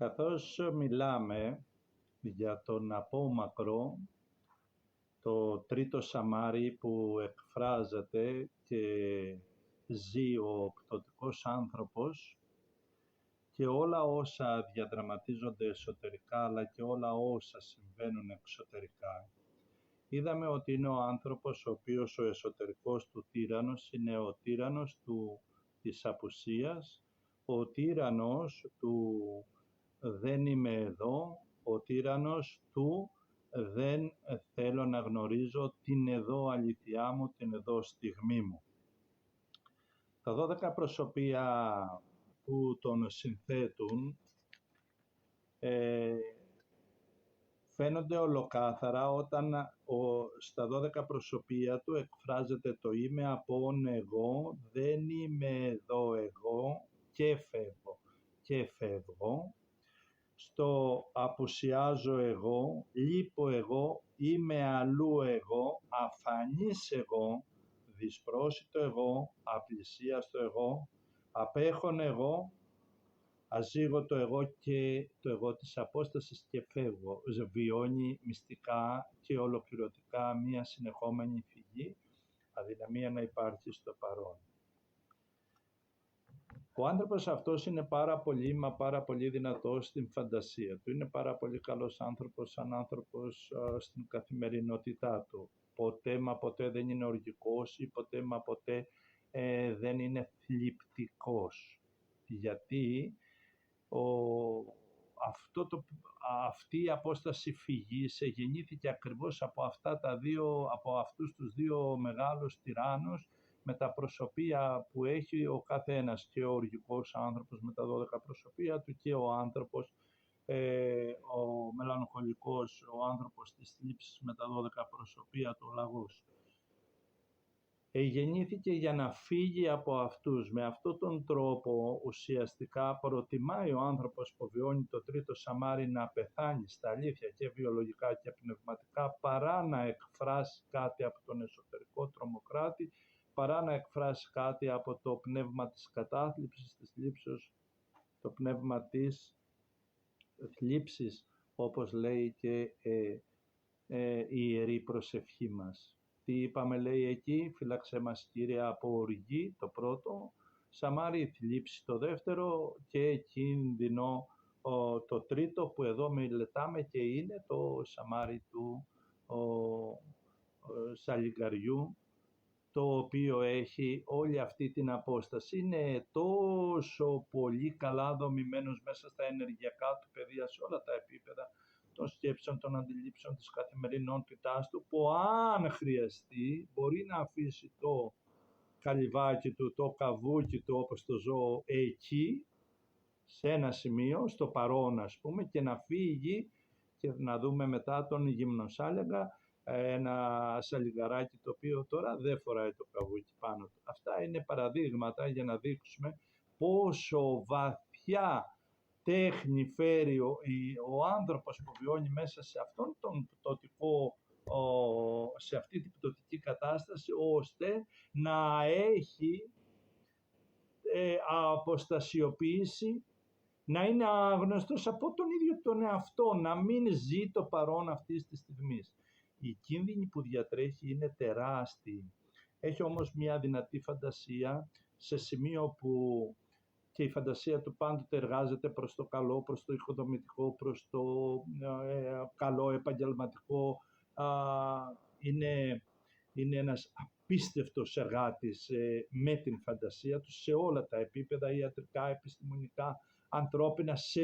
Καθώς μιλάμε για τον απόμακρο, το τρίτο σαμάρι που εκφράζεται και ζει ο πτωτικός άνθρωπος και όλα όσα διαδραματίζονται εσωτερικά αλλά και όλα όσα συμβαίνουν εξωτερικά, είδαμε ότι είναι ο άνθρωπος ο οποίος ο εσωτερικός του τύραννος είναι ο τύραννος της απουσίας, ο τύραννος του δεν είμαι εδώ, ο τύραννος του δεν θέλω να γνωρίζω την εδώ αλήθειά μου, την εδώ στιγμή μου. Τα 12 προσωπία που τον συνθέτουν φαίνονται ολοκάθαρα όταν στα 12 προσωπία του εκφράζεται το είμαι απόν εγώ, δεν είμαι εδώ εγώ και φεύγω. Στο απουσιάζω εγώ, λείπω εγώ, είμαι αλλού εγώ, αφανής εγώ, δυσπρόσιτο εγώ, απλησίαστο εγώ, απέχον εγώ, αζύγωτο εγώ και το εγώ της απόστασης και φεύγω. Βιώνει μυστικά και ολοκληρωτικά μία συνεχόμενη φυγή, αδυναμία να υπάρχει στο παρόν. Ο άνθρωπος αυτός είναι πάρα πολύ δυνατός στην φαντασία του. Είναι πάρα πολύ καλός άνθρωπος σαν άνθρωπος στην καθημερινότητά του. Ποτέ μα ποτέ δεν είναι οργικός ή ποτέ μα ποτέ δεν είναι θλιπτικός. Γιατί αυτή η απόσταση φυγής γεννήθηκε ακριβώς από αυτούς τους δύο μεγάλους τυράννους με τα προσωπία που έχει ο καθένας, και ο οργικός άνθρωπος με τα 12 προσωπία του και ο άνθρωπος, ο μελαγχολικός, ο άνθρωπος της θλίψης με τα 12 προσωπία του, ο λαγός. Γεννήθηκε για να φύγει από αυτούς. Με αυτόν τον τρόπο ουσιαστικά προτιμάει ο άνθρωπος που βιώνει το τρίτο σαμάρι να πεθάνει στα αλήθεια και βιολογικά και πνευματικά, παρά να εκφράσει κάτι από τον εσωτερικό τρομοκράτη, παρά να εκφράσει κάτι από το πνεύμα της κατάθλιψης, της θλίψης, το πνεύμα της θλίψης, όπως λέει και η Ιερή Προσευχή μας. Τι είπαμε, λέει εκεί, φύλαξε μας Κύριε από οργή, το πρώτο, σαμάρι θλίψη το δεύτερο και κίνδυνο το τρίτο, που εδώ μελετάμε και είναι το σαμάρι του σαλιγκαριού, το οποίο έχει όλη αυτή την απόσταση. Είναι τόσο πολύ καλά δομημένος μέσα στα ενεργειακά του πεδία, σε όλα τα επίπεδα των σκέψεων, των αντιλήψεων, της καθημερινότητάς του, που αν χρειαστεί μπορεί να αφήσει το καλυβάκι του, το καβούκι του, όπως το ζώο, εκεί, σε ένα σημείο, στο παρόν ας πούμε, και να φύγει, και να δούμε μετά τον γυμνοσάλεγγα, ένα σαλιγκαράκι το οποίο τώρα δεν φοράει το καβούκι πάνω του. Αυτά είναι παραδείγματα για να δείξουμε πόσο βαθιά τέχνη φέρει ο άνθρωπος που βιώνει μέσα σε αυτόν τον πτωτικό, σε αυτή την πτωτική κατάσταση, ώστε να έχει αποστασιοποιήσει, να είναι άγνωστος από τον ίδιο τον εαυτό, να μην ζει το παρόν αυτής της στιγμής. Η κίνδυνη που διατρέχει είναι τεράστιοι. Έχει όμως μια δυνατή φαντασία, σε σημείο που και η φαντασία του πάντοτε εργάζεται προς το καλό, προς το οικοδομητικό, προς το καλό επαγγελματικό. Είναι ένας απίστευτος εργάτης με την φαντασία του σε όλα τα επίπεδα, ιατρικά, επιστημονικά, ανθρώπινα, σε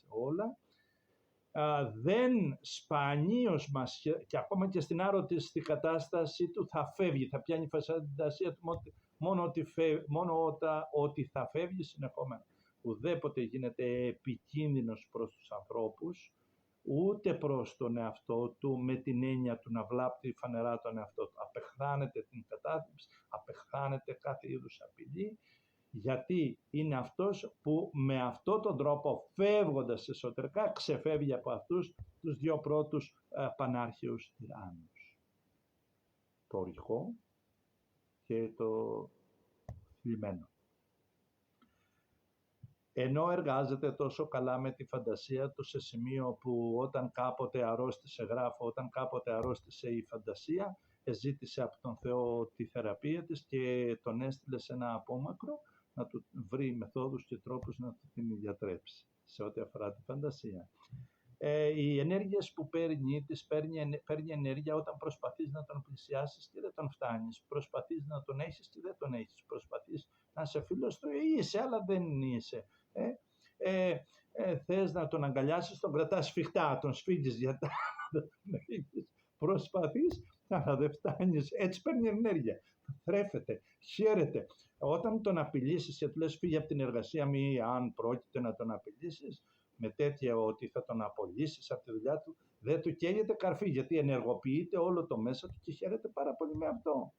όλα. Δεν σπανίως μας, και ακόμα και στην άρωτη κατάσταση του, θα φεύγει, θα πιάνει φαντασία του μόνο ότι θα φεύγει συνεχόμενα. Ουδέποτε γίνεται επικίνδυνος προς τους ανθρώπους, ούτε προς τον εαυτό του, με την έννοια του να βλάπτει φανερά τον εαυτό του. Απεχθάνεται την κατάθλιψη, απεχθάνεται κάθε είδους απειλή, γιατί είναι αυτός που με αυτόν τον τρόπο, φεύγοντας εσωτερικά, ξεφεύγει από αυτούς τους δύο πρώτους πανάρχαιους τυράννους. Το οργικό και το θλιμμένο. ενώ εργάζεται τόσο καλά με τη φαντασία του σε σημείο που όταν κάποτε αρρώστησε, γράφω, όταν κάποτε αρρώστησε η φαντασία, ζήτησε από τον Θεό τη θεραπεία της και τον έστειλε σε ένα απόμακρο να του βρει μεθόδους και τρόπους να του την γιατρέψει σε ό,τι αφορά τη φαντασία. Οι ενέργειες που παίρνει, παίρνει ενέργεια όταν προσπαθείς να τον πλησιάσεις και δεν τον φτάνεις. Προσπαθείς να τον έχεις και δεν τον έχεις. Προσπαθείς να είσαι φίλος του, είσαι, αλλά δεν είσαι. Θες να τον αγκαλιάσεις, τον κρατάς σφιχτά, τον σφίγγεις γιατί δεν τον έχεις. Προσπαθείς, αλλά δεν φτάνεις. Έτσι παίρνει ενέργεια. Θρέφεται, χαίρεται. Όταν τον απειλήσεις και του λες φύγε από την εργασία, μη αν πρόκειται να τον απειλήσεις, με τέτοια ότι θα τον απολύσεις από τη δουλειά του, δεν του καίγεται καρφί, γιατί ενεργοποιείται όλο το μέσα του και χαίρεται πάρα πολύ με αυτό.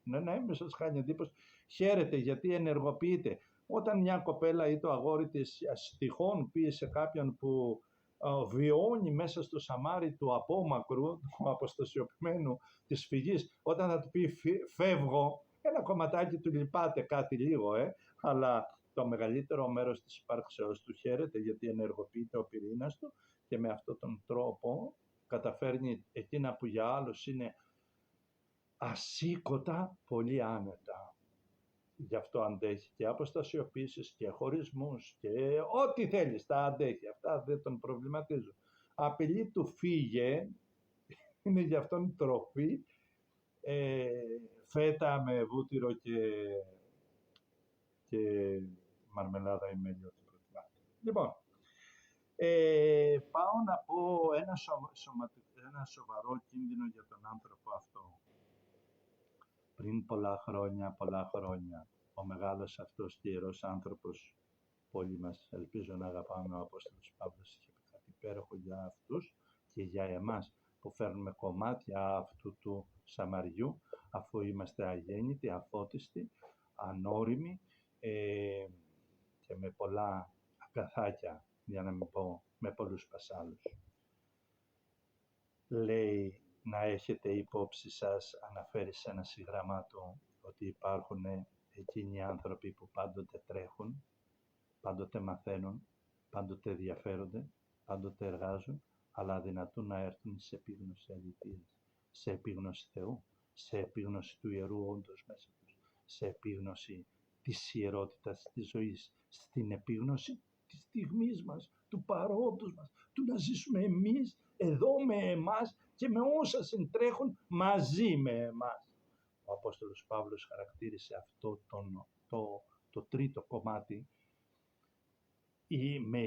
Ναι, μη σας κάνει εντύπωση. Χαίρεται γιατί ενεργοποιείται. Όταν μια κοπέλα ή το αγόρι της τυχόν πει σε κάποιον που βιώνει μέσα στο σαμάρι του απόμακρου, του αποστασιοποιημένου, της φυγής, όταν θα του πει φεύγω, ένα κομματάκι του λυπάται κάτι λίγο, αλλά το μεγαλύτερο μέρος της υπάρξεως του χαίρεται γιατί ενεργοποιείται ο πυρήνας του και με αυτόν τον τρόπο καταφέρνει εκείνα που για άλλους είναι ασήκωτα πολύ άνετα. Γι' αυτό αντέχει και αποστασιοποίησεις και χωρισμούς και ό,τι θέλεις τα αντέχει. Αυτά δεν τον προβληματίζουν. Απειλή του φύγε είναι για αυτόν τροφή, φέτα με βούτυρο και μαρμελάδα ή μέλι, ό,τι προτιμάτε. Λοιπόν, πάω να πω ένα σοβαρό κίνδυνο για τον άνθρωπο αυτό. Πριν πολλά χρόνια, ο μεγάλος αυτός και ιερός άνθρωπος, όλοι μας ελπίζω να αγαπάμε, ο Απόστολος Παύλος είχε πει κάτι υπέροχο για αυτούς και για εμάς που φέρνουμε κομμάτια αυτού του σαμαριού, αφού είμαστε αγέννητοι, αφώτιστοι, ανώριμοι και με πολλά αγκαθάκια, για να μην πω με πολλούς πασάλους. Λέει να έχετε υπόψη σας, αναφέρει σε ένα σύγγραμμά του, ότι υπάρχουν εκείνοι οι άνθρωποι που πάντοτε τρέχουν, πάντοτε μαθαίνουν, πάντοτε ενδιαφέρονται, πάντοτε εργάζουν, αλλά αδυνατούν να έρθουν σε επίγνωση αληθείας, σε επίγνωση Θεού, σε επίγνωση του Ιερού όντως μέσα τους, σε επίγνωση της ιερότητας της ζωής, στην επίγνωση της στιγμής μας, του παρόντος μας, του να ζήσουμε εμείς εδώ με εμάς και με όσα συντρέχουν μαζί με εμάς. Ο Απόστολος Παύλος χαρακτήρισε αυτό το τρίτο κομμάτι ή με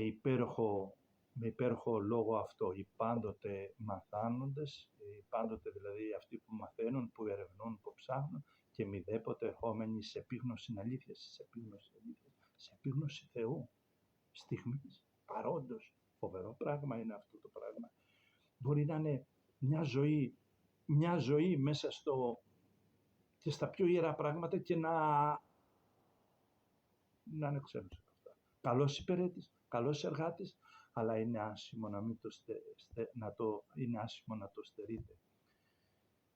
υπέροχο λόγο αυτό, οι πάντοτε μαθάνοντες, οι πάντοτε δηλαδή αυτοί που μαθαίνουν, που ερευνούν, που ψάχνουν και μηδέποτε ερχόμενοι σε επίγνωση αλήθειας, σε επίγνωση Θεού, στιγμής, παρόντος. Φοβερό πράγμα είναι αυτό το πράγμα. Μπορεί να είναι μια ζωή μέσα και στα πιο ιερά πράγματα και να είναι ξένος από αυτά. Καλός υπηρέτης, καλός εργάτης, αλλά είναι άσχημο είναι άσχημο να το στερείτε.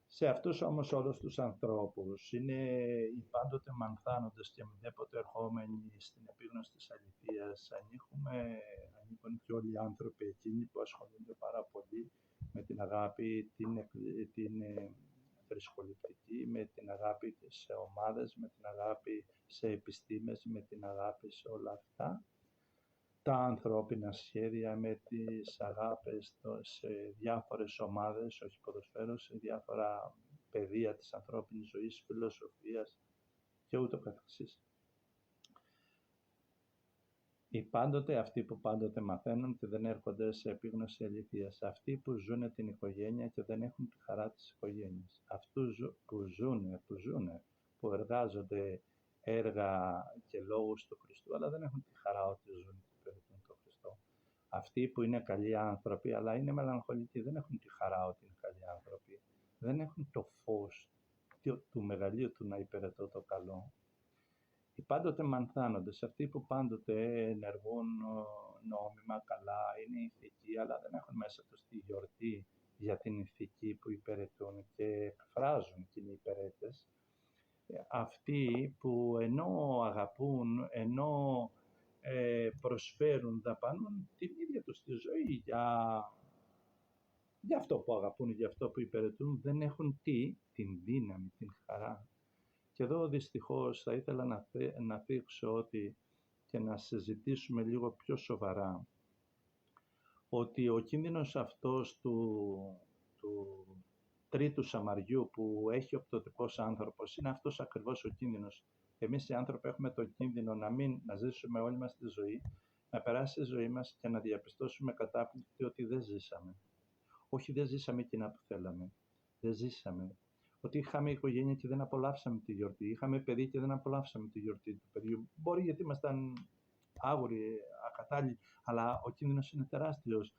Σε αυτούς όμως όλους τους ανθρώπους είναι οι πάντοτε μανθάνοντες και μηδέποτε ερχόμενοι στην επίγνωση της αληθείας. Ανήκουν και όλοι οι άνθρωποι εκείνοι που ασχολούνται πάρα πολύ με την αγάπη, την θρησκοληπτική, με την αγάπη σε ομάδες, με την αγάπη σε επιστήμες, με την αγάπη σε όλα αυτά. Τα ανθρώπινα σχέδια με τις αγάπες σε διάφορες ομάδες, όχι ποδοσφαίρου, σε διάφορα πεδία της ανθρώπινης ζωής, φιλοσοφίας και ούτω καθεξής. Οι πάντοτε αυτοί που πάντοτε μαθαίνουν και δεν έρχονται σε επίγνωση αληθείας. Αυτοί που ζουν την οικογένεια και δεν έχουν τη χαρά της οικογένειας. Αυτούς που εργάζονται έργα και λόγους του Χριστού, αλλά δεν έχουν τη χαρά ότι ζουν και υπηρετούν τον Χριστό. Αυτοί που είναι καλοί άνθρωποι, αλλά είναι μελαγχολικοί, δεν έχουν τη χαρά ότι είναι καλοί άνθρωποι. Δεν έχουν το φως του μεγαλείου του να υπηρετώ το καλό. Οι πάντοτε μανθάνοντες, αυτοί που πάντοτε ενεργούν νόμιμα, καλά, είναι ηθικοί, αλλά δεν έχουν μέσα τους τη γιορτή για την ηθική που υπηρετούν και εκφράζουν και οι υπηρέτες. Αυτοί που ενώ αγαπούν, ενώ προσφέρουν, δαπανούν την ίδια τους τη ζωή για αυτό που αγαπούν, για αυτό που υπηρετούν, δεν έχουν την δύναμη, την χαρά. Και εδώ δυστυχώς θα ήθελα να δείξω ότι και να συζητήσουμε λίγο πιο σοβαρά ότι ο κίνδυνος αυτός του τρίτου Σαμαριού που έχει ο πτωτικός άνθρωπος είναι αυτός ακριβώς ο κίνδυνος. Εμείς οι άνθρωποι έχουμε τον κίνδυνο να ζήσουμε όλη μας τη ζωή, να περάσει η ζωή μας και να διαπιστώσουμε κατάπληκτη ότι δεν ζήσαμε. Όχι, δεν ζήσαμε εκείνα που θέλαμε. Δεν ζήσαμε. Ότι είχαμε οικογένεια και δεν απολαύσαμε τη γιορτή. Είχαμε παιδί και δεν απολαύσαμε τη γιορτή του παιδιού. Μπορεί γιατί ήμασταν άγουροι, ακατάλληλοι, αλλά ο κίνδυνος είναι τεράστιος.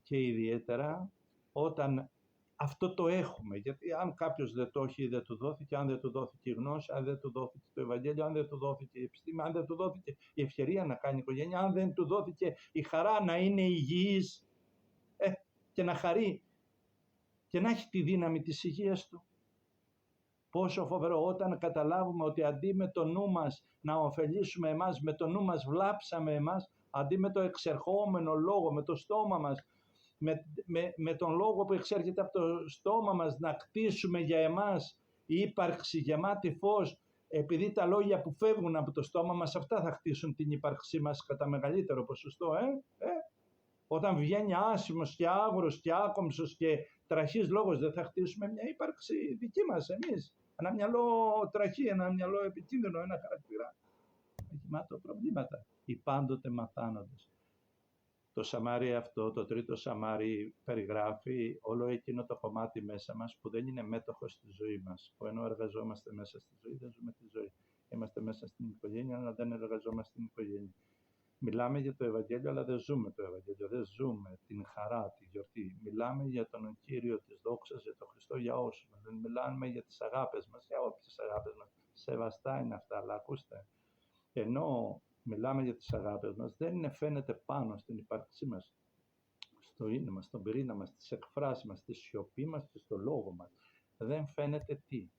Και ιδιαίτερα όταν αυτό το έχουμε. Γιατί αν κάποιος δεν το έχει, δεν του δόθηκε, αν δεν του δόθηκε η γνώση, αν δεν του δόθηκε το Ευαγγέλιο, αν δεν του δόθηκε η επιστήμη, αν δεν του δόθηκε η ευκαιρία να κάνει οικογένεια, αν δεν του δόθηκε η χαρά να είναι υγιής και να χαρεί και να έχει τη δύναμη της υγείας του. Πόσο φοβερό όταν καταλάβουμε ότι αντί με το νου μας να ωφελήσουμε εμάς, με το νου μας βλάψαμε εμάς, αντί με το εξερχόμενο λόγο, με το στόμα μας, με τον λόγο που εξέρχεται από το στόμα μας να κτίσουμε για εμάς η ύπαρξη γεμάτη φως, επειδή τα λόγια που φεύγουν από το στόμα μας αυτά θα χτίσουν την ύπαρξή μας κατά μεγαλύτερο ποσοστό. Όταν βγαίνει άσημος και άγρος και άκομψος και τραχής λόγος, δεν θα χτίσουμε μια ύπαρξη δική μας εμείς. Ένα μυαλό τραχή, ένα μυαλό επικίνδυνο, ένα χαρακτήρα γεμάτο προβλήματα. Οι πάντοτε μαθάνοντες. Το Σαμάρι αυτό, το τρίτο Σαμάρι, περιγράφει όλο εκείνο το κομμάτι μέσα μας που δεν είναι μέτοχο στη ζωή μας. Που ενώ εργαζόμαστε μέσα στη ζωή, δεν ζούμε τη ζωή. Είμαστε μέσα στην οικογένεια, αλλά δεν εργαζόμαστε στην οικογένεια. Μιλάμε για το Ευαγγέλιο, αλλά δεν ζούμε το Ευαγγέλιο. Δεν ζούμε την χαρά, τη γιορτή. Μιλάμε για τον Κύριο της δόξας, για τον Χριστό για όσους μας. Δεν μιλάμε για τις αγάπες μας, για όποιες αγάπες μας. Σεβαστά είναι αυτά, αλλά ακούστε. Ενώ μιλάμε για τις αγάπες μας, δεν φαίνεται πάνω στην ύπαρξή μας, στο είναι μας, στον πυρήνα μας, στις εκφράσεις μας, στη σιωπή μας και στο λόγο μας. Δεν φαίνεται τι?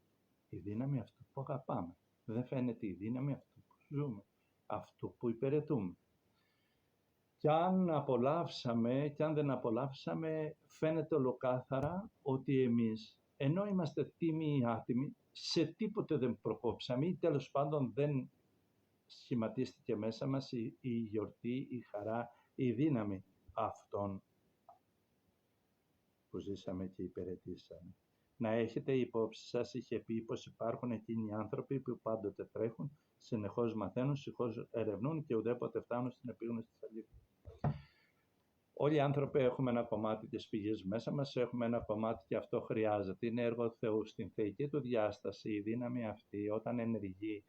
Η δύναμη αυτού που αγαπάμε. Δεν φαίνεται η δύναμη αυτού που ζούμε, αυτού που υπηρετούμε. Και αν απολαύσαμε και αν δεν απολαύσαμε, φαίνεται ολοκάθαρα ότι εμείς, ενώ είμαστε τίμοι άτιμοι, σε τίποτε δεν προκόψαμε ή τέλος πάντων δεν σχηματίστηκε μέσα μας η γιορτή, η χαρά, η δύναμη αυτών που ζήσαμε και υπηρετήσαμε. Να έχετε υπόψη σας, είχε πει πως υπάρχουν εκείνοι οι άνθρωποι που πάντοτε τρέχουν, συνεχώς μαθαίνουν, συνεχώς ερευνούν και ουδέποτε φτάνουν στην επίγνωση της αλήθειας. Όλοι οι άνθρωποι έχουμε ένα κομμάτι της πηγής μέσα μας, έχουμε ένα κομμάτι και αυτό χρειάζεται. Είναι έργο Θεού. Στην θεϊκή του διάσταση η δύναμη αυτή όταν ενεργεί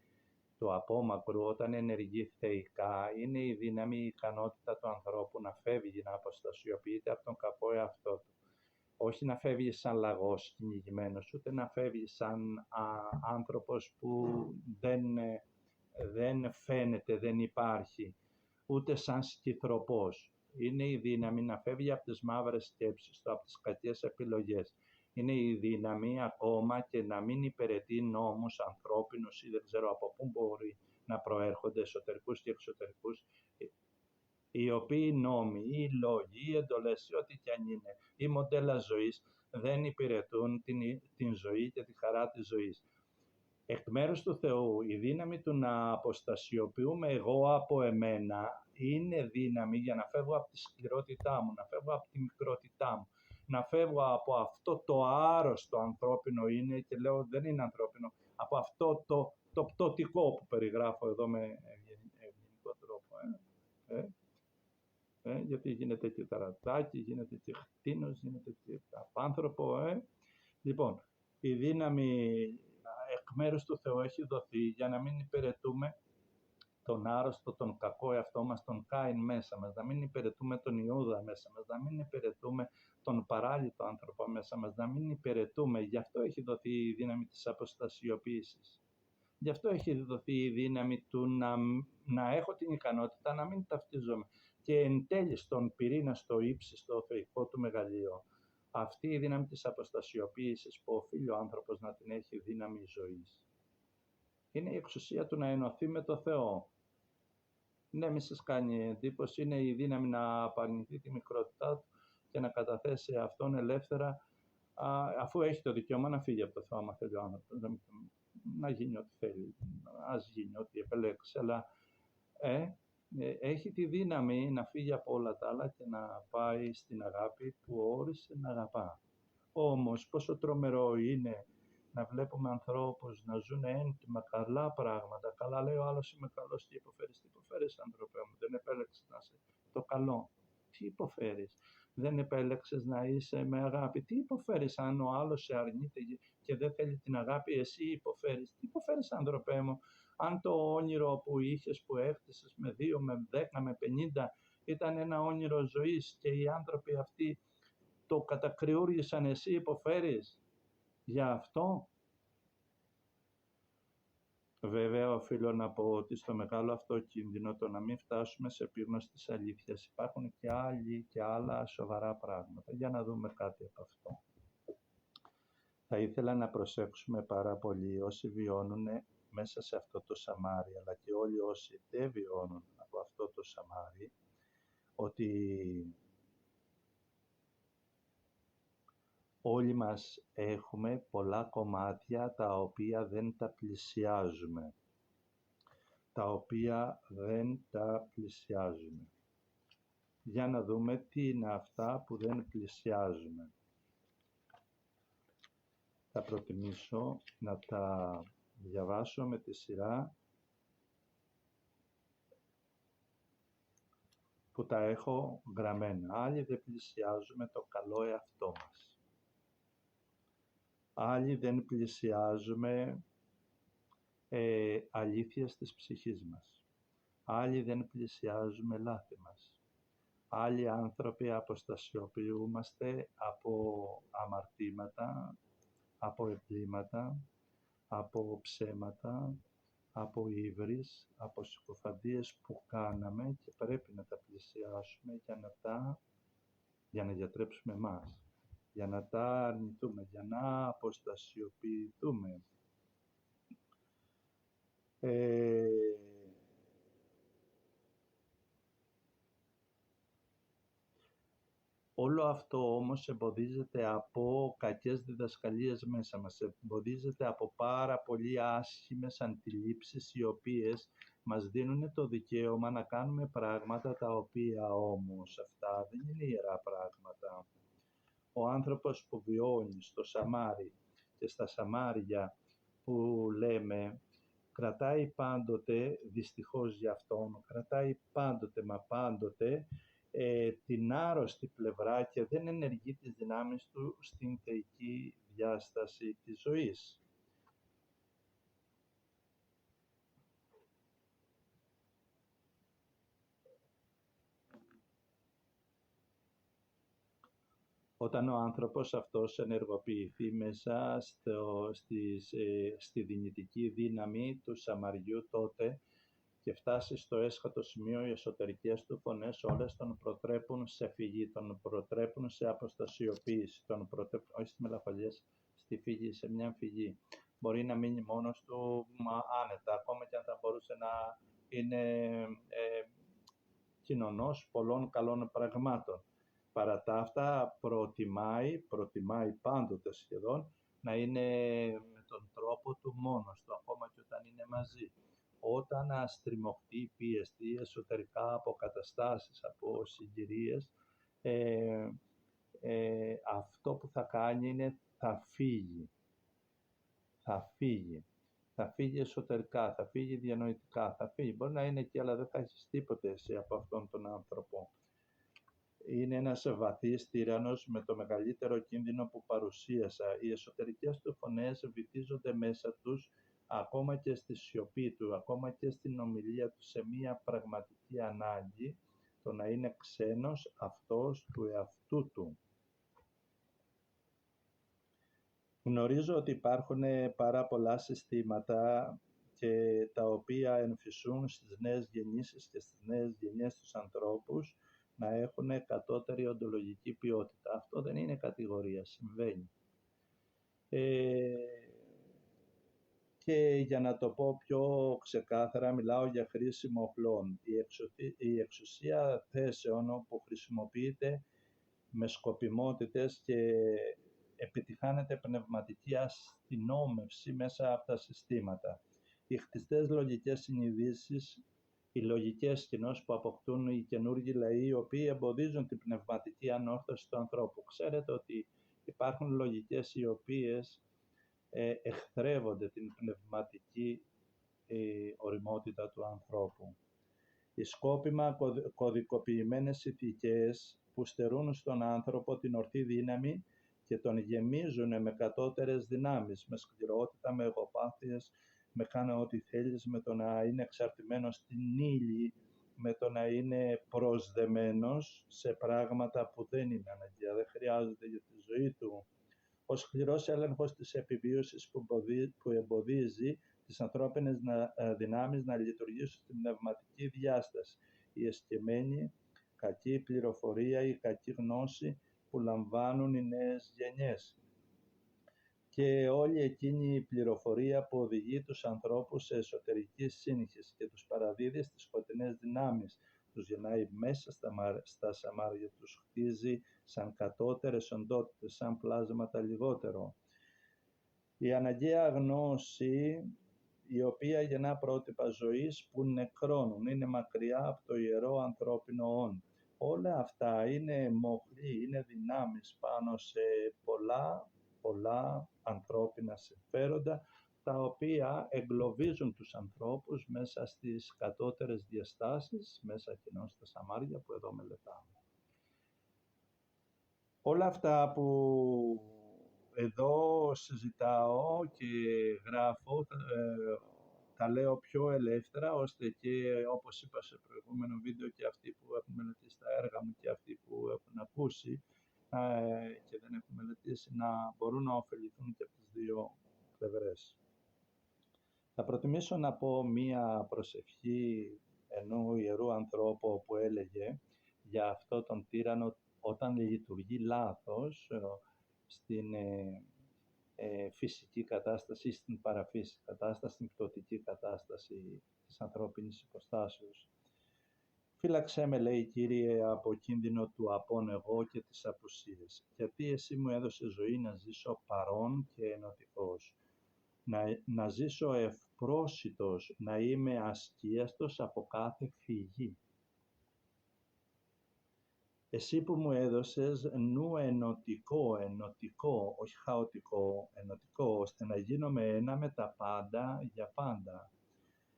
το απόμακρο, όταν ενεργεί θεϊκά, είναι η δύναμη, η ικανότητα του ανθρώπου να φεύγει, να αποστασιοποιείται από τον κακό εαυτό του. Όχι να φεύγει σαν λαγός κυνηγημένος, ούτε να φεύγει σαν άνθρωπος που δεν φαίνεται, δεν υπάρχει, ούτε σαν σκυθροπός. Είναι η δύναμη να φεύγει από τις μαύρες σκέψεις του, από τις κακές επιλογές. Είναι η δύναμη ακόμα και να μην υπηρετεί νόμους ανθρώπινους ή δεν ξέρω από πού μπορεί να προέρχονται εσωτερικούς και εξωτερικούς, οι οποίοι νόμοι, οι λόγοι, οι εντολές, ό,τι και αν είναι, οι μοντέλα ζωής δεν υπηρετούν την ζωή και τη χαρά της ζωής. Εκ μέρους του Θεού, η δύναμη του να αποστασιοποιούμε εγώ από εμένα είναι δύναμη για να φεύγω από τη σκληρότητά μου, να φεύγω από τη μικρότητά μου, να φεύγω από αυτό το άρρωστο ανθρώπινο είναι και λέω δεν είναι ανθρώπινο, από αυτό το πτωτικό που περιγράφω εδώ με ευγενικό τρόπο. Γιατί γίνεται και ταρατάκι, γίνεται και χτίνος, γίνεται και απάνθρωπο. Λοιπόν, η δύναμη εκ μέρους του Θεού έχει δοθεί για να μην υπηρετούμε τον άρρωστο, τον κακό εαυτό μας, τον Κάιν μέσα μας, να μην υπηρετούμε τον Ιούδα μέσα μας, να μην υπηρετούμε τον παράλυτο άνθρωπο μέσα μας, να μην υπηρετούμε. Γι' αυτό έχει δοθεί η δύναμη της αποστασιοποίησης. Γι' αυτό έχει δοθεί η δύναμη του να έχω την ικανότητα να μην ταυτίζομαι. Και εν τέλει στον πυρήνα, στο ύψιστο θεϊκό του μεγαλείο, αυτή η δύναμη της αποστασιοποίησης που οφείλει ο άνθρωπος να την έχει δύναμη ζωής, είναι η εξουσία του να ενωθεί με το Θεό. Ναι, μη σας κάνει εντύπωση, είναι η δύναμη να απαρνηθεί τη μικρότητά του και να καταθέσει αυτόν ελεύθερα, αφού έχει το δικαίωμα να φύγει από το Θεό, άμα θέλει ο άνθρωπος, να γίνει ό,τι θέλει, ας γίνει ό,τι επελέξει, αλλά έχει τη δύναμη να φύγει από όλα τα άλλα και να πάει στην αγάπη που όρισε να αγαπά. Όμως πόσο τρομερό είναι να βλέπουμε ανθρώπους να ζουν έντιμα καλά πράγματα. Καλά, λέει ο άλλος, είμαι καλός, τι υποφέρεις? Τι υποφέρεις, άνθρωπε μου? Δεν επέλεξες να είσαι το καλό. Τι υποφέρεις? Δεν επέλεξες να είσαι με αγάπη. Τι υποφέρεις? Αν ο άλλος σε αρνείται και δεν θέλει την αγάπη, εσύ υποφέρεις. Τι υποφέρεις, άνθρωπε μου? Αν το όνειρο που είχες, που έχτισες με 2, με 10, με 50 ήταν ένα όνειρο ζωής και οι άνθρωποι αυτοί το κατακριούργησαν, εσύ υποφέρεις για αυτό? Βέβαια, οφείλω να πω ότι στο μεγάλο αυτό κίνδυνο, το να μην φτάσουμε σε επίγνωση της αλήθειας, υπάρχουν και άλλα σοβαρά πράγματα. Για να δούμε κάτι από αυτό. Θα ήθελα να προσέξουμε πάρα πολύ όσοι βιώνουν μέσα σε αυτό το σαμάρι, αλλά και όλοι όσοι δεν βιώνουν από αυτό το σαμάρι, ότι όλοι μας έχουμε πολλά κομμάτια τα οποία δεν τα πλησιάζουμε. Για να δούμε τι είναι αυτά που δεν πλησιάζουμε. Θα προτιμήσω να τα διαβάσω με τη σειρά που τα έχω γραμμένα. Άλλοι δεν πλησιάζουμε το καλό εαυτό μας. Άλλοι δεν πλησιάζουμε αλήθειες της ψυχής μας. Άλλοι δεν πλησιάζουμε λάθη μας. Άλλοι άνθρωποι αποστασιοποιούμαστε από αμαρτήματα, από εγκλήματα, από ψέματα, από ύβρις, από συκοφαντίες που κάναμε και πρέπει να τα πλησιάσουμε για να γιατρέψουμε εμάς, για να τα αρνηθούμε, για να αποστασιοποιηθούμε. Όλο αυτό όμως εμποδίζεται από κακές διδασκαλίες μέσα μας, εμποδίζεται από πάρα πολύ άσχημες αντιλήψεις, οι οποίες μας δίνουν το δικαίωμα να κάνουμε πράγματα τα οποία όμως αυτά δεν είναι ιερά πράγματα. Ο άνθρωπος που βιώνει στο σαμάρι και στα σαμάρια που λέμε, κρατάει πάντοτε, δυστυχώς για αυτόν, κρατάει πάντοτε την άρρωστη πλευρά και δεν ενεργεί τις δυνάμεις του στην θεϊκή διάσταση της ζωής. Όταν ο άνθρωπος αυτός ενεργοποιηθεί μέσα στη δυνητική δύναμη του σαμαριού τότε και φτάσει στο έσχατο σημείο, οι εσωτερικές του φωνές όλες τον προτρέπουν σε φυγή, τον προτρέπουν σε αποστασιοποίηση, τον προτρέπουν, όχι στις μελαγχολίες, στη φυγή, σε μια φυγή. Μπορεί να μείνει μόνος του άνετα, ακόμα και αν θα μπορούσε να είναι κοινωνός πολλών καλών πραγμάτων. Παρά τα αυτά προτιμάει πάντοτε σχεδόν να είναι με τον τρόπο του μόνος του, ακόμα και όταν είναι μαζί. Όταν αστριμωχτεί, πιεστεί εσωτερικά από καταστάσεις, από συγκυρίες, αυτό που θα κάνει είναι θα φύγει εσωτερικά, θα φύγει διανοητικά, θα φύγει. Μπορεί να είναι εκεί, αλλά δεν θα έχεις τίποτε εσύ από αυτόν τον άνθρωπο. Είναι ένας βαθύς τύραννος με το μεγαλύτερο κίνδυνο που παρουσίασα. Οι εσωτερικές του φωνές βυθίζονται μέσα τους, ακόμα και στη σιωπή του, ακόμα και στην ομιλία του, σε μία πραγματική ανάγκη, το να είναι ξένος αυτός του εαυτού του. Γνωρίζω ότι υπάρχουν πάρα πολλά συστήματα και τα οποία εμφυσούν στις νέες γεννήσεις και στις νέες γενιές τους ανθρώπους να έχουν κατώτερη οντολογική ποιότητα. Αυτό δεν είναι κατηγορία, συμβαίνει. Και για να το πω πιο ξεκάθαρα, μιλάω για χρήση όπλων. Η εξουσία θέσεων που χρησιμοποιείται με σκοπιμότητες και επιτυχάνεται πνευματική αστυνόμευση μέσα από τα συστήματα. Οι χτιστές λογικές συνειδήσεις, οι λογικές κοινώς που αποκτούν οι καινούργοι λαοί, οι οποίοι εμποδίζουν την πνευματική ανόρθωση του ανθρώπου. Ξέρετε ότι υπάρχουν λογικές οι οποίες εχθρεύονται την πνευματική ωριμότητα του ανθρώπου. Οι σκόπιμα κωδικοποιημένες ηθικές που στερούν στον άνθρωπο την ορθή δύναμη και τον γεμίζουν με κατώτερες δυνάμεις, με σκληρότητα, με εγωπάθειες, με κάνε ό,τι θέλεις, με το να είναι εξαρτημένος στην ύλη, με το να είναι προσδεμένος σε πράγματα που δεν είναι αναγκαία, δεν χρειάζονται για τη ζωή του. Ο σκληρός έλεγχος της επιβίωσης που εμποδίζει τις ανθρώπινες δυνάμεις να λειτουργήσουν στην πνευματική διάσταση. Η εσκεμμένη κακή πληροφορία, η κακή γνώση που λαμβάνουν οι νέες γενιές. Και όλη εκείνη η πληροφορία που οδηγεί τους ανθρώπους σε εσωτερική σύγχυση και τους παραδίδει στις σκοτεινές δυνάμεις, τους γεννάει μέσα στα σαμάρια, τους χτίζει σαν κατώτερες οντότητες, σαν πλάσματα λιγότερο. Η αναγκαία γνώση, η οποία γεννά πρότυπα ζωής που νεκρώνουν, είναι μακριά από το ιερό ανθρώπινο όν. Όλα αυτά είναι μοχλοί, είναι δυνάμεις πάνω σε πολλά ανθρώπινα συμφέροντα, τα οποία εγκλωβίζουν τους ανθρώπους μέσα στις κατώτερες διαστάσεις, μέσα κοινώς στα σαμάρια που εδώ μελετάμε. Όλα αυτά που εδώ συζητάω και γράφω, τα λέω πιο ελεύθερα, ώστε και όπως είπα σε προηγούμενο βίντεο και αυτοί που έχουν μελετήσει τα έργα μου και αυτοί που έχουν ακούσει και δεν έχουν μελετήσει να μπορούν να ωφεληθούν και από τις δύο πλευρές. Θα προτιμήσω να πω μία προσευχή ενού ιερού ανθρώπου που έλεγε για αυτό τον τύραννο όταν λειτουργεί λάθος στην φυσική κατάσταση, στην παραφύσικη κατάσταση, στην πτωτική κατάσταση της ανθρώπινης υποστάσεως. Φύλαξέ με, λέει, Κύριε, από κίνδυνο του απόν εγώ και της απουσίας, γιατί εσύ μου έδωσες ζωή να ζήσω παρών και ενωτικός, να ζήσω ευπρόσιτος, να είμαι ασκίαστος από κάθε φυγή. Εσύ που μου έδωσες νου ενωτικό, όχι χαοτικό, ενωτικό, ώστε να γίνομαι ένα με τα πάντα για πάντα.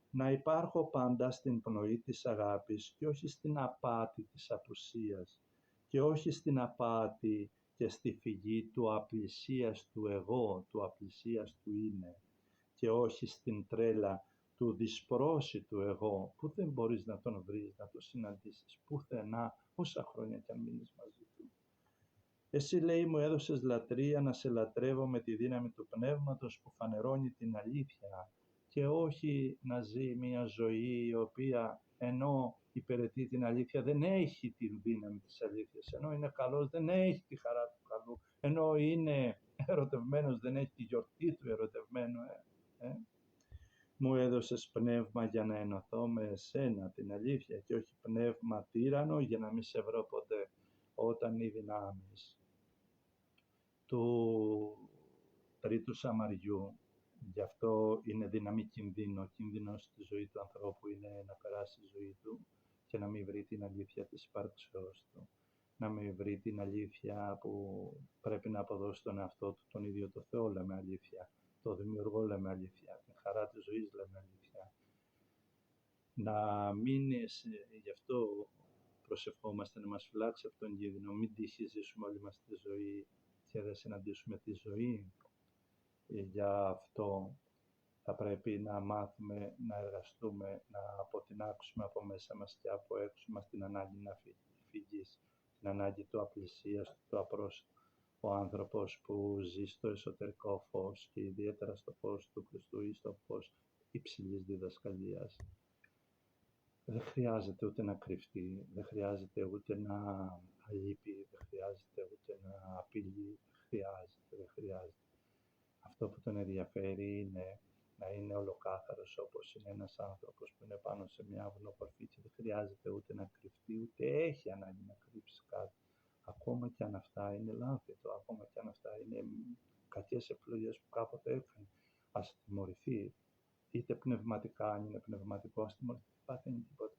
Να υπάρχω πάντα στην πνοή της αγάπης και όχι στην απάτη της απουσίας και όχι στην απάτη και στη φυγή του απλησίας του εγώ, του απλησίας του είναι και όχι στην τρέλα του δυσπρόσιτου εγώ που δεν μπορείς να τον βρεις, να τον συναντήσεις πουθενά, όσα χρόνια κι αν μείνεις μαζί του. Εσύ, λέει, μου έδωσες λατρεία να σε λατρεύω με τη δύναμη του πνεύματος που φανερώνει την αλήθεια και όχι να ζει μια ζωή η οποία ενώ υπηρετεί την αλήθεια δεν έχει τη δύναμη της αλήθειας, ενώ είναι καλός δεν έχει τη χαρά του καλού, ενώ είναι ερωτευμένος δεν έχει τη γιορτή του ερωτευμένου. Μου έδωσες πνεύμα για να ενωθώ με εσένα την αλήθεια και όχι πνεύμα τύραννο για να μην σε βρω ποτέ, όταν οι δυνάμεις του τρίτου σαμαριού, γι' αυτό είναι δύναμη κινδύνου. Ο κίνδυνος στη ζωή του ανθρώπου είναι να περάσει η ζωή του και να μην βρει την αλήθεια της υπάρξεώς του. Να μην βρει την αλήθεια που πρέπει να αποδώσει στον εαυτό του, τον ίδιο το Θεό, λέμε αλήθεια. Το δημιουργό, λέμε αλήθεια. Την χαρά της ζωής, λέμε αλήθεια. Να μην, γι' αυτό προσευχόμαστε να μας φυλάξει από τον κίνδυνο. Μην τύχει ζήσουμε όλη μας τη ζωή και δεν συναντήσουμε τη ζωή. Γι' αυτό θα πρέπει να μάθουμε, να εργαστούμε, να αποτινάξουμε από μέσα μας και από έξω μας την ανάγκη να φυγείς, την ανάγκη του απλησίας, του απρόσιτου. Ο άνθρωπος που ζει στο εσωτερικό φως και ιδιαίτερα στο φως του Χριστού ή στο φως υψηλής διδασκαλίας, δεν χρειάζεται ούτε να κρυφτεί, δεν χρειάζεται ούτε να λείπει, δεν χρειάζεται ούτε να απειλεί, δεν χρειάζεται. Αυτό που τον ενδιαφέρει είναι να είναι ολοκάθαρος όπως είναι ένας άνθρωπος που είναι πάνω σε μια βουνοκορφή και δεν χρειάζεται ούτε να κρυφτεί, ούτε έχει ανάγκη να κρύψει κάτι. Ακόμα και αν αυτά είναι λάθη, ακόμα και αν αυτά είναι κακές επιλογές που κάποτε έκανε, ας τιμωρηθεί, είτε πνευματικά, αν είναι πνευματικό, ας τιμωρηθεί, δεν πάθαινε τίποτα.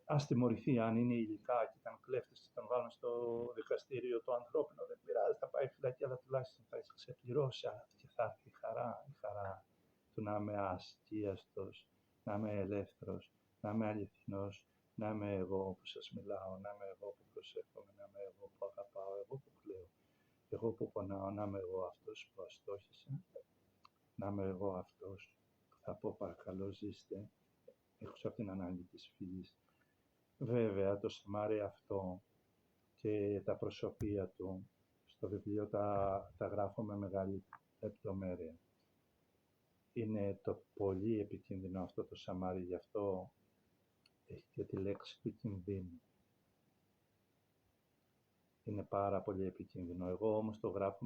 Ας τιμωρηθεί αν είναι υλικά και ήταν κλέφτης και τον βάλουν στο δικαστήριο το ανθρώπινο. Δεν πειράζει, θα πάει φυλακή, αλλά τουλάχιστον θα ξεπληρώσει και θα έρθει η χαρά του να είμαι αστίαστος, να είμαι ελεύθερος, να είμαι αληθινός, να είμαι εγώ που σας μιλάω, να είμαι εγώ που προσεύχομαι, να είμαι εγώ που αγαπάω, εγώ που κλαίω, εγώ που πονάω, να είμαι εγώ αυτός που αστόχησα, να είμαι εγώ αυτός που θα πω παρακαλώ ζήστε, έξω από την ανάγκη της φυγής. Βέβαια, το Σαμάρι αυτό και τα προσωπία του στο βιβλίο τα γράφω με μεγάλη λεπτομέρεια. Είναι το πολύ επικίνδυνο αυτό το Σαμάρι, γι' αυτό έχει και τη λέξη του κινδύνου. Είναι πάρα πολύ επικίνδυνο. Εγώ όμως το γράφω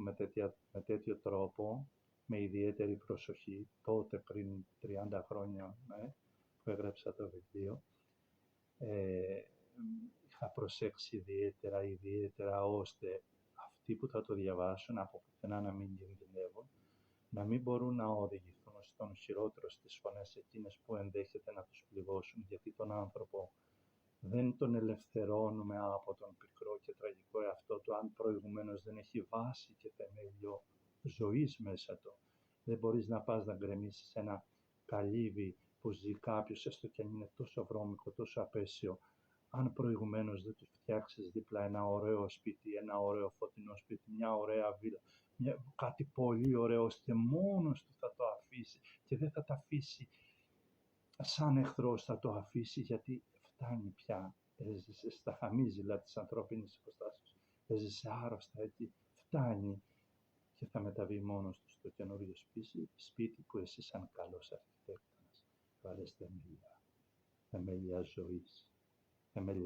με τέτοιο τρόπο, με ιδιαίτερη προσοχή, τότε πριν 30 χρόνια που έγραψα το βιβλίο. Είχα προσέξει ιδιαίτερα ώστε αυτοί που θα το διαβάσουν από πουθενά να μην κινδυνεύουν, να μην μπορούν να οδηγηθούν στον χειρότερο στις φωνές εκείνες που ενδέχεται να τους πληγώσουν, γιατί τον άνθρωπο δεν τον ελευθερώνουμε από τον πικρό και τραγικό εαυτό του, αν προηγουμένως δεν έχει βάση και θεμέλιο ζωής μέσα του. Δεν μπορείς να πας να γκρεμίσεις ένα καλύβι που ζει κάποιος, έστω και αν είναι τόσο βρώμικο, τόσο απέσιο, αν προηγουμένως δεν του φτιάξεις δίπλα ένα ωραίο σπίτι, ένα ωραίο φωτεινό σπίτι, μια ωραία βίλα, κάτι πολύ ωραίο, ώστε μόνος του θα το αφήσει και δεν θα τα αφήσει σαν εχθρός, θα το αφήσει γιατί φτάνει πια. Έζησε στα χαμίζηλα της ανθρώπινης υποστάσεως, έζησε άρρωστα εκεί, φτάνει και θα μεταβεί μόνος του στο καινούριο σπίτι που εσύ σαν καλός αρχιτέκτονας βάλες θεμέλια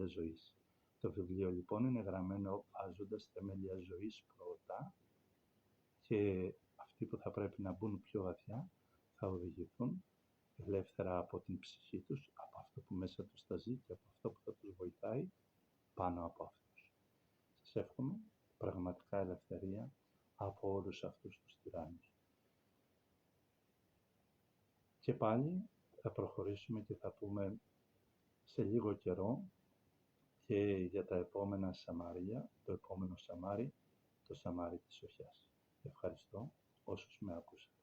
ζωής. Το βιβλίο λοιπόν είναι γραμμένο βάζοντας θεμέλια ζωής πρώτα και αυτοί που θα πρέπει να μπουν πιο βαθιά θα οδηγηθούν ελεύθερα από την ψυχή τους, από αυτό που μέσα τους θα ζει και από αυτό που θα τους βοηθάει πάνω από αυτούς. Σας εύχομαι πραγματικά ελευθερία από όλους αυτούς τους τυράννους. Και πάλι θα προχωρήσουμε και θα πούμε σε λίγο καιρό και για τα επόμενα Σαμάρια, το επόμενο Σαμάρι, το Σαμάρι της Σοχιάς. Ευχαριστώ όσους με ακούσατε.